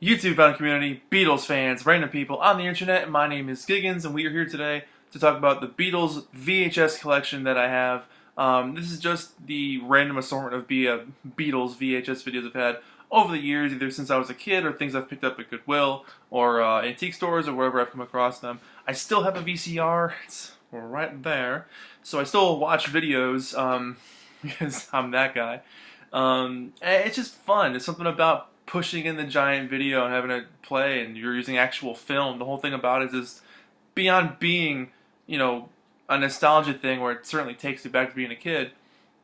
YouTube fan community, Beatles fans, random people on the internet. My name is Giggens, and we are here today to talk about the Beatles VHS collection that I have. This is just the random assortment of Beatles VHS videos I've had over the years, either since I was a kid or things I've picked up at Goodwill or antique stores or wherever I've come across them. I still have a VCR. It's right there. So I still watch videos because I'm that guy. And it's just fun. It's something about pushing in the giant video and having it play, and you're using actual film. The whole thing about it is beyond being, a nostalgia thing where it certainly takes you back to being a kid.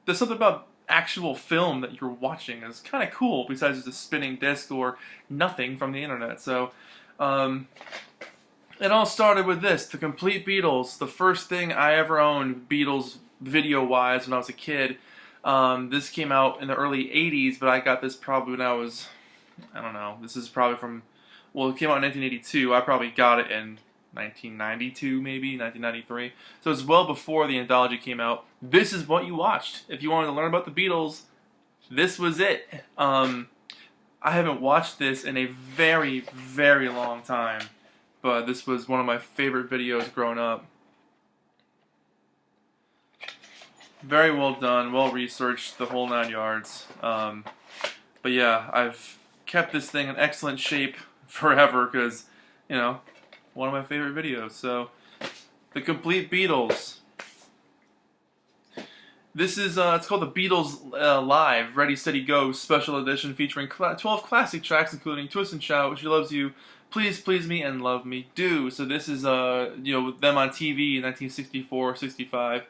There's something about actual film that you're watching is kind of cool, besides just a spinning disc or nothing from the internet. So, it all started with this, the complete Beatles. The first thing I ever owned, Beatles video-wise, when I was a kid. This came out in the early 80s, but I got this probably when I was, I don't know, this is probably from, well, it came out in 1982. I probably got it in 1992, maybe, 1993. So it's well before the anthology came out. This is what you watched. If you wanted to learn about the Beatles, this was it. I haven't watched this in a very, very long time, but this was one of my favorite videos growing up. Very well done, well researched, the whole 9 yards. But yeah, I've kept this thing in excellent shape forever because, one of my favorite videos. So, the complete Beatles. This is, it's called the Beatles Live, Ready, Steady, Go special edition featuring 12 classic tracks including Twist and Shout, She Loves You, Please Please Me, and Love Me Do. So this is, them on TV in 1964, 65.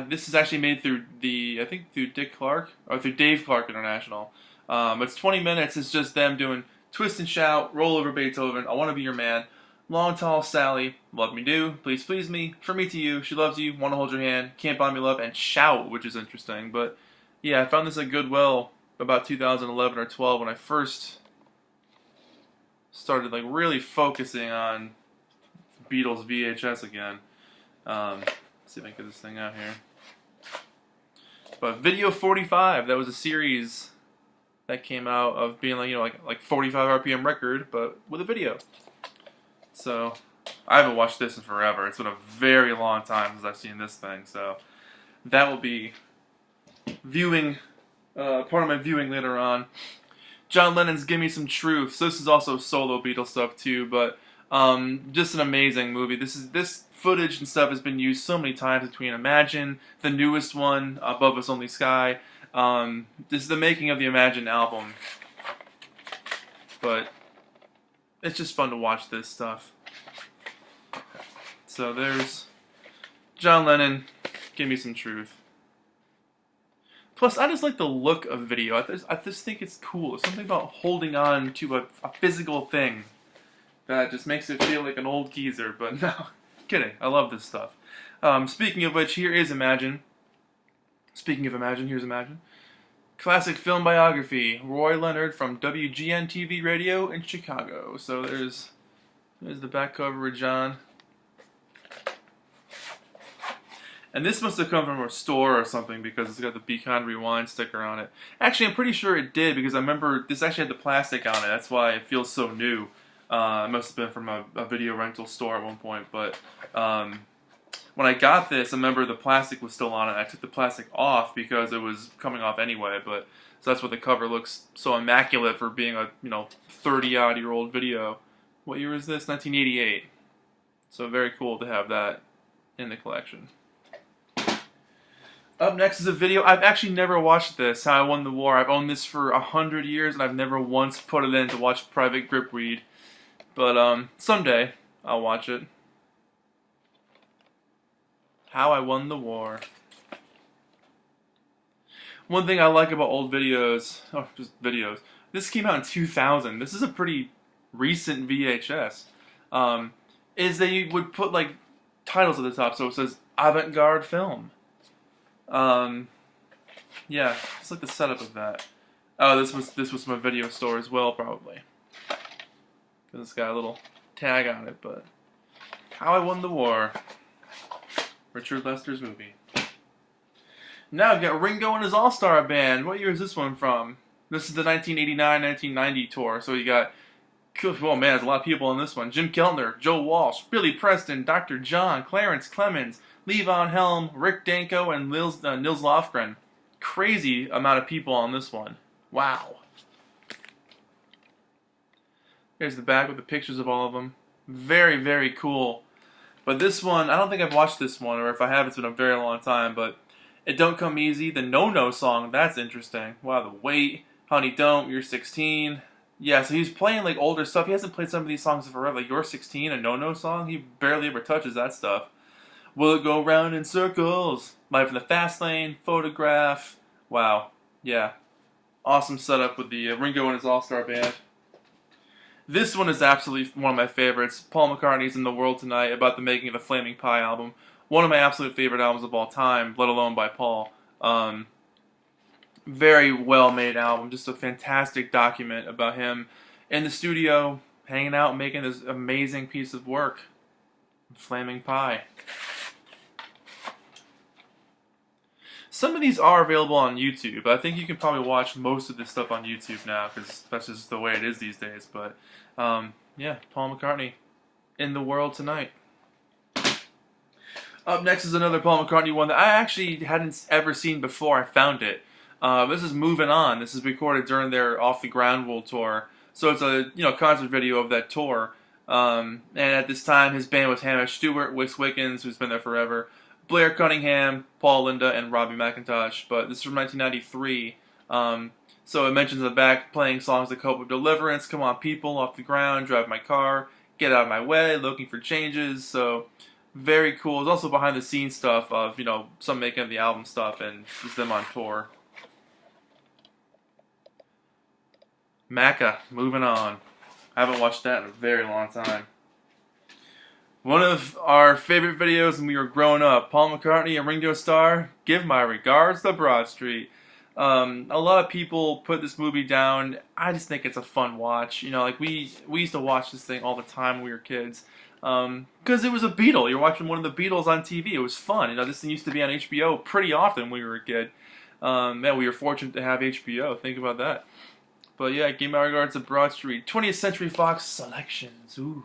This is actually made through through Dick Clark, or through Dave Clark International. It's 20 minutes, it's just them doing Twist and Shout, Roll Over Beethoven, I Wanna Be Your Man, Long Tall Sally, Love Me Do, Please Please Me, From Me to You, She Loves You, Wanna Hold Your Hand, Can't Buy Me Love, and Shout, which is interesting. But yeah, I found this at Goodwill about 2011 or 12 when I first started really focusing on Beatles VHS again. Let's see if I can get this thing out here. But Video 45, that was a series that came out of being like 45 RPM record, but with a video. So I haven't watched this in forever. It's been a very long time since I've seen this thing. So that will be viewing, part of my viewing later on. John Lennon's Give Me Some Truth. So this is also solo Beatles stuff too, but just an amazing movie. This footage and stuff has been used so many times between Imagine, the newest one, Above Us Only Sky. This is the making of the Imagine album. But it's just fun to watch this stuff. So there's John Lennon, Give Me Some Truth. Plus, I just like the look of video. I just think it's cool. There's something about holding on to a physical thing that just makes it feel like an old geezer. But no, kidding. I love this stuff. Speaking of which, here is Imagine. Speaking of Imagine, here's Imagine. Classic film biography. Roy Leonard from WGN TV Radio in Chicago. So there's the back cover of John. And this must have come from a store or something because it's got the Be Kind Rewind sticker on it. Actually, I'm pretty sure it did because I remember this actually had the plastic on it. That's why it feels so new. It must have been from a video rental store at one point. But when I got this, I remember the plastic was still on it. I took the plastic off because it was coming off anyway. But so that's why the cover looks so immaculate for being a 30-odd-year-old video. What year is this? 1988. So very cool to have that in the collection. Up next is a video. I've actually never watched this, How I Won the War. I've owned this for 100 years, and I've never once put it in to watch Private Grip Read. But someday, I'll watch it. How I Won the War. One thing I like about old videos, just videos, this came out in 2000. This is a pretty recent VHS. Is they would put titles at the top, so it says Avant-Garde Film. Yeah, it's like the setup of that. Oh, this was from a video store as well, probably. Because it's got a little tag on it, but How I Won the War. Richard Lester's movie. Now we got Ringo and his All-Star Band. What year is this one from? This is the 1989-1990 tour. So you got, oh man, there's a lot of people on this one. Jim Keltner, Joe Walsh, Billy Preston, Dr. John, Clarence Clemens, Levon Helm, Rick Danko, and Nils Lofgren. Crazy amount of people on this one. Wow. Here's the back with the pictures of all of them. Very, very cool. But this one, I don't think I've watched this one, or if I have, it's been a very long time, but It Don't Come Easy, the No-No song, that's interesting. Wow, The Wait, Honey Don't, You're 16. Yeah, so he's playing like older stuff. He hasn't played some of these songs in forever, like You're 16, a No-No song. He barely ever touches that stuff. Will It Go Round in Circles? Life in the Fast Lane, Photograph. Wow, yeah. Awesome setup with the Ringo and his all-star band. This one is absolutely one of my favorites. Paul McCartney's In the World Tonight, about the making of the Flaming Pie album. One of my absolute favorite albums of all time, let alone by Paul. Very well-made album. Just a fantastic document about him in the studio, hanging out, making this amazing piece of work. Flaming Pie. Some of these are available on YouTube. I think you can probably watch most of this stuff on YouTube now, because that's just the way it is these days. But, yeah, Paul McCartney, In the World Tonight. Up next is another Paul McCartney one that I actually hadn't ever seen before I found it. This is Moving On. This is recorded during their Off the Ground World Tour. So it's a concert video of that tour. And at this time, his band was Hamish Stewart, Wix Wiggins, who's been there forever, Blair Cunningham, Paul Linda, and Robbie McIntosh. But this is from 1993. So it mentions in the back playing songs like Hope of Deliverance, Come On People, Off the Ground, Drive My Car, Get Out of My Way, Looking for Changes. So very cool. There's also behind the scenes stuff of, some making of the album stuff and just them on tour. Macca, Moving On. I haven't watched that in a very long time. One of our favorite videos when we were growing up, Paul McCartney and Ringo Starr, Give My Regards to Broad Street. A lot of people put this movie down. I just think it's a fun watch. We used to watch this thing all the time when we were kids. Because it was a Beatle. You're watching one of the Beatles on TV. It was fun. This thing used to be on HBO pretty often when we were a kid. Man, we were fortunate to have HBO. Think about that. But yeah, Give My Regards to Broad Street. 20th Century Fox selections. Ooh.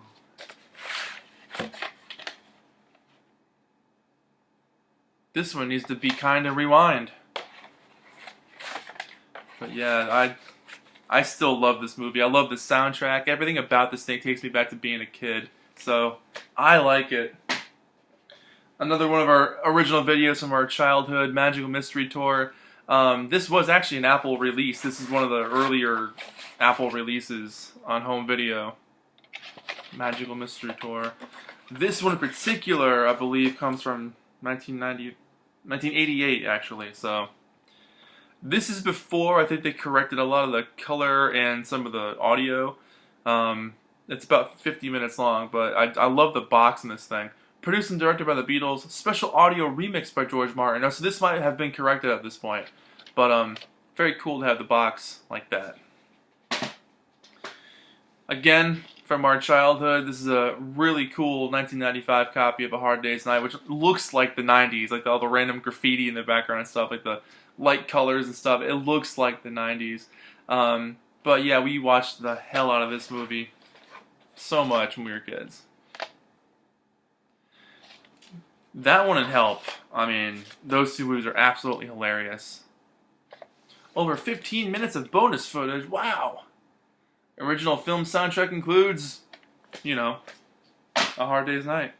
This one needs to be kind of rewind. But yeah, I still love this movie. I love the soundtrack. Everything about this thing takes me back to being a kid. So, I like it. Another one of our original videos from our childhood, Magical Mystery Tour. This was actually an Apple release. This is one of the earlier Apple releases on home video. Magical Mystery Tour. This one in particular, I believe, comes from 1988, actually. So, this is before, I think they corrected a lot of the color and some of the audio. It's about 50 minutes long, but I love the box in this thing. Produced and directed by the Beatles. Special audio remix by George Martin. Now, so this might have been corrected at this point. But, very cool to have the box like that. Again, from our childhood, this is a really cool 1995 copy of A Hard Day's Night, which looks like the 90s, like all the random graffiti in the background and stuff, like the light colors and stuff. It looks like the 90s. But yeah, we watched the hell out of this movie so much when we were kids. That one and Help, I mean, those two movies are absolutely hilarious. Over 15 minutes of bonus footage, wow! Original film soundtrack includes, A Hard Day's Night.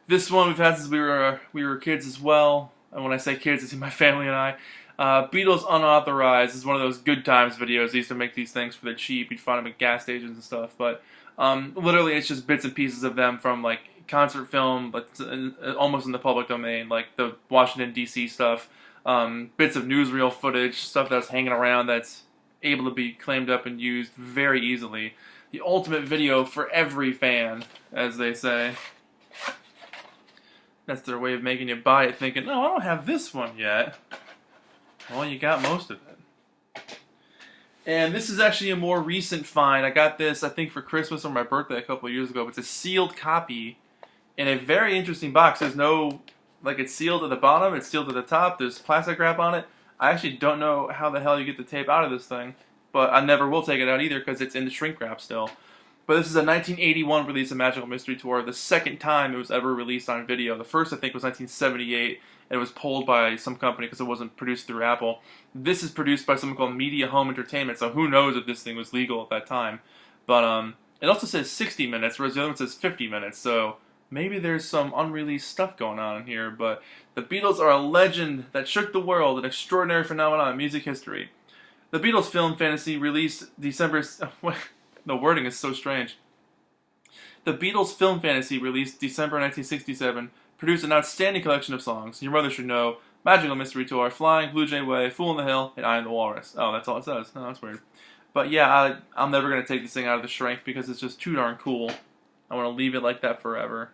This one we've had since we were kids as well. And when I say kids, it's my family and I. Beatles Unauthorized is one of those good times videos. They used to make these things for the cheap. You'd find them at gas stations and stuff. But literally, it's just bits and pieces of them from like concert film, but almost in the public domain, like the Washington D.C. stuff. Bits of newsreel footage, stuff that's hanging around that's able to be claimed up and used very easily. The ultimate video for every fan, as they say. That's their way of making you buy it, thinking, no, I don't have this one yet. Well, you got most of it. And this is actually a more recent find. I got this, I think, for Christmas or my birthday a couple of years ago. It's a sealed copy in a very interesting box. There's no, like, it's sealed at the bottom, it's sealed at the top, there's plastic wrap on it. I actually don't know how the hell you get the tape out of this thing, but I never will take it out either because it's in the shrink wrap still. But this is a 1981 release of Magical Mystery Tour, the second time it was ever released on video. The first, I think, was 1978, and it was pulled by some company because it wasn't produced through Apple. This is produced by someone called Media Home Entertainment, so who knows if this thing was legal at that time. But it also says 60 minutes, whereas the other one says 50 minutes, so maybe there's some unreleased stuff going on in here. But the Beatles are a legend that shook the world, an extraordinary phenomenon in music history. The Beatles film fantasy released December... The wording is so strange. The Beatles film fantasy released December 1967 produced an outstanding collection of songs. Your Mother Should Know, Magical Mystery Tour, Flying, Blue Jay Way, Fool in the Hill, and I Am the Walrus. Oh, that's all it says. Oh, that's weird. But yeah, I'm never going to take this thing out of the shrink because it's just too darn cool. I want to leave it like that forever.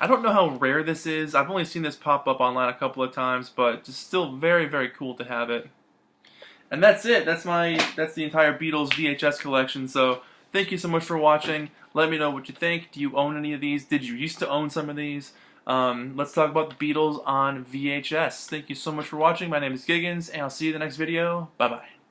I don't know how rare this is. I've only seen this pop up online a couple of times, but it's still very, very cool to have it. And that's it. That's the entire Beatles VHS collection. So thank you so much for watching. Let me know what you think. Do you own any of these? Did you used to own some of these? Let's talk about the Beatles on VHS. Thank you so much for watching. My name is Giggens, and I'll see you in the next video. Bye-bye.